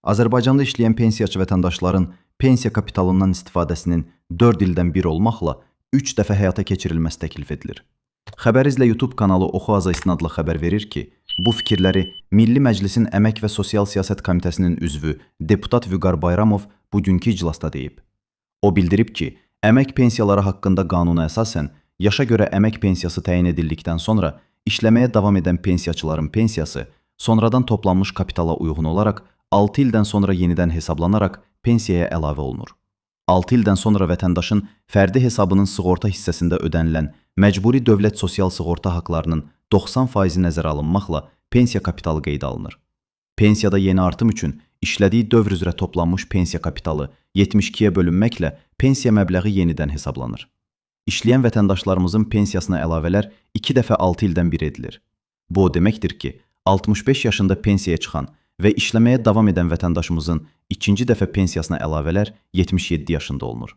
Azərbaycanda işləyən pensiyaçı vətəndaşların pensiya kapitalından istifadəsinin 4 ildən bir olmaqla 3 dəfə həyata keçirilməsi təklif edilir. Xəbərizlə YouTube kanalı Oxu Aza İstinadlı xəbər verir ki, bu fikirləri Milli Məclisin Əmək və Sosial Siyasət Komitəsinin üzvü deputat Vüqar Bayramov bugünkü iclasda deyib. O bildirib ki, əmək pensiyaları haqqında qanuna əsasən yaşa görə əmək pensiyası təyin edildikdən sonra işləməyə davam edən pensiyaçıların pensiyası sonradan toplanmış kapitala uyğun olaraq 6 ildən sonra yenidən hesablanaraq pensiyaya əlavə olunur. 6 ildən sonra vətəndaşın fərdi hesabının sığorta hissəsində ödənilən məcburi dövlət sosial sığorta haqlarının 90% nəzərə alınmaqla pensiya kapitalı qeydə alınır. Pensiyada yeni artım üçün işlədiyi dövr üzrə toplanmış pensiya kapitalı 72-yə bölünməklə pensiya məbləği yenidən hesablanır. İşləyən vətəndaşlarımızın pensiyasına əlavələr 2 dəfə 6 ildən bir edilir. Bu o deməkdir ki, 65 yaşında pensiyaya çıxan və işləməyə davam edən vətəndaşımızın ikinci dəfə pensiyasına əlavələr 77 yaşında olunur.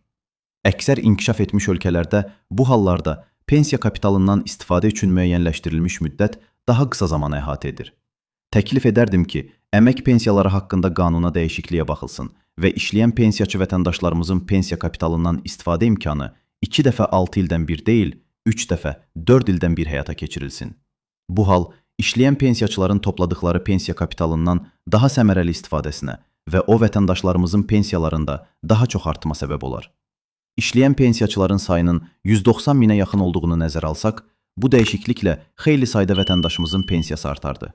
Əksər inkişaf etmiş ölkələrdə bu hallarda pensiya kapitalından istifadə üçün müəyyənləşdirilmiş müddət daha qısa zaman əhatə edir. Təklif edərdim ki, əmək pensiyaları haqqında qanuna dəyişikliyə baxılsın və işləyən pensiyaçı vətəndaşlarımızın pensiya kapitalından istifadə imkanı 2 dəfə 6 ildən bir deyil, 3 dəfə 4 ildən bir həyata keçirilsin. Bu hal, işləyən pensiyaçıların topladıqları pensiya kapitalından daha səmərəli istifadəsinə və o vətəndaşlarımızın pensiyalarında daha çox artıma səbəb olar. İşləyən pensiyaçıların sayının 190 minə yaxın olduğunu nəzərə alsaq, bu dəyişikliklə xeyli sayda vətəndaşımızın pensiyası artardı.